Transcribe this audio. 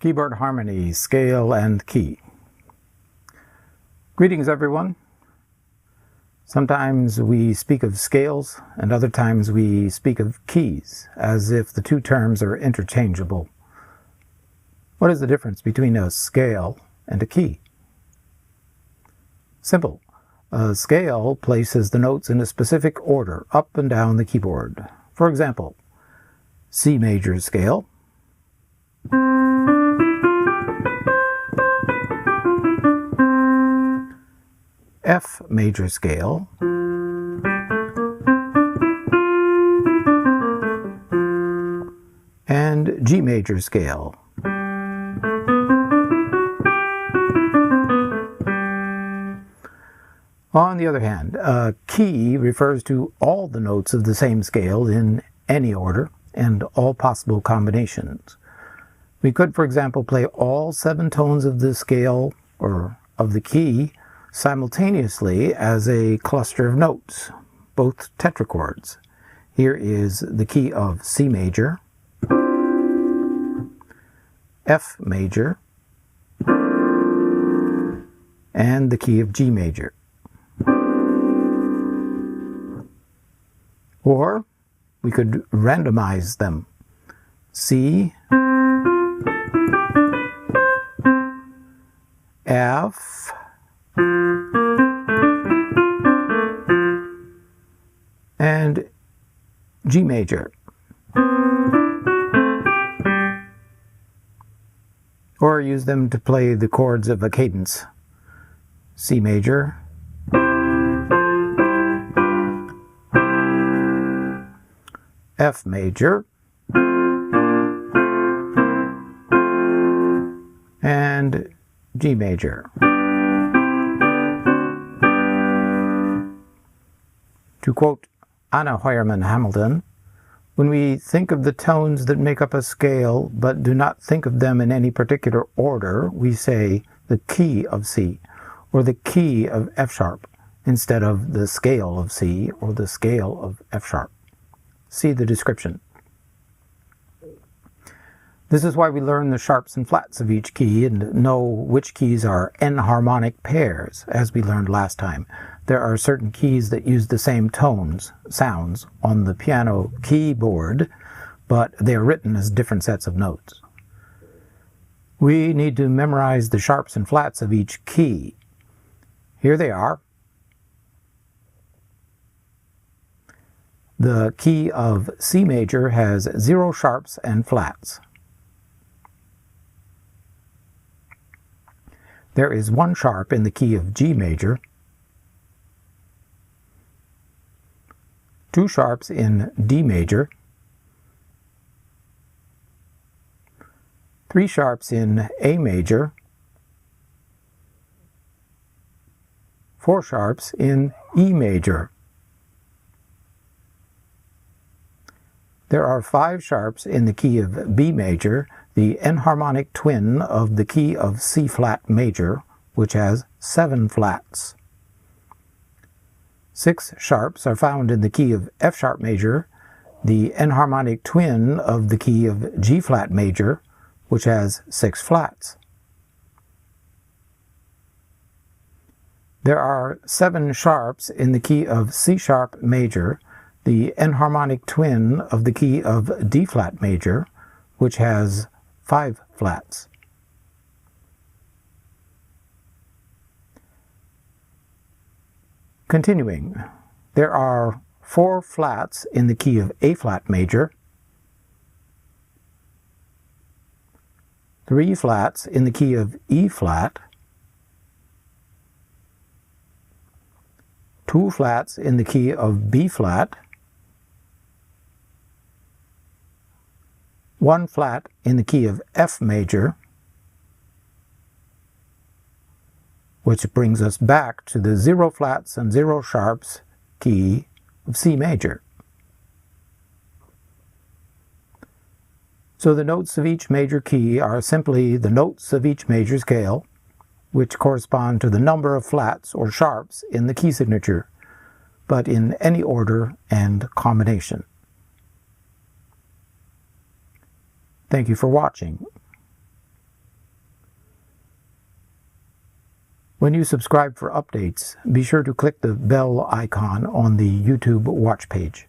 Keyboard harmony, scale, and key. Greetings, everyone. Sometimes we speak of scales, and other times we speak of keys, as if the two terms are interchangeable. What is the difference between a scale and a key? Simple. A scale places the notes in a specific order, up and down the keyboard. For example, C major scale, F major scale, and G major scale. On the other hand, a key refers to all the notes of the same scale in any order and all possible combinations. We could, for example, play all 7 tones of the scale or of the key simultaneously as a cluster of notes, both tetrachords. Here is the key of C major, F major, and the key of G major. Or we could randomize them. C, F, and G major. Or use them to play the chords of a cadence. C major, F major, and G major. To quote Heuermann-Hamilton, when we think of the tones that make up a scale but do not think of them in any particular order, we say the key of C or the key of F sharp instead of the scale of C or the scale of F sharp. See the description. This is why we learn the sharps and flats of each key and know which keys are enharmonic pairs, as we learned last time. There are certain keys that use the same sounds on the piano keyboard, but they are written as different sets of notes. We need to memorize the sharps and flats of each key. Here they are. The key of C major has 0 sharps and flats. There is 1 sharp in the key of G major, 2 sharps in D major, 3 sharps in A major, 4 sharps in E major. There are 5 sharps in the key of B major, the enharmonic twin of the key of C flat major, which has 7 flats. 6 sharps are found in the key of F sharp major, the enharmonic twin of the key of G flat major, which has 6 flats. There are 7 sharps in the key of C sharp major, the enharmonic twin of the key of D flat major, which has 5 flats. Continuing, there are 4 flats in the key of A flat major, 3 flats in the key of E flat, 2 flats in the key of B flat, 1 flat in the key of F major, which brings us back to the 0 flats and 0 sharps key of C major. So the notes of each major key are simply the notes of each major scale, which correspond to the number of flats or sharps in the key signature, but in any order and combination. Thank you for watching. When you subscribe for updates, be sure to click the bell icon on the YouTube watch page.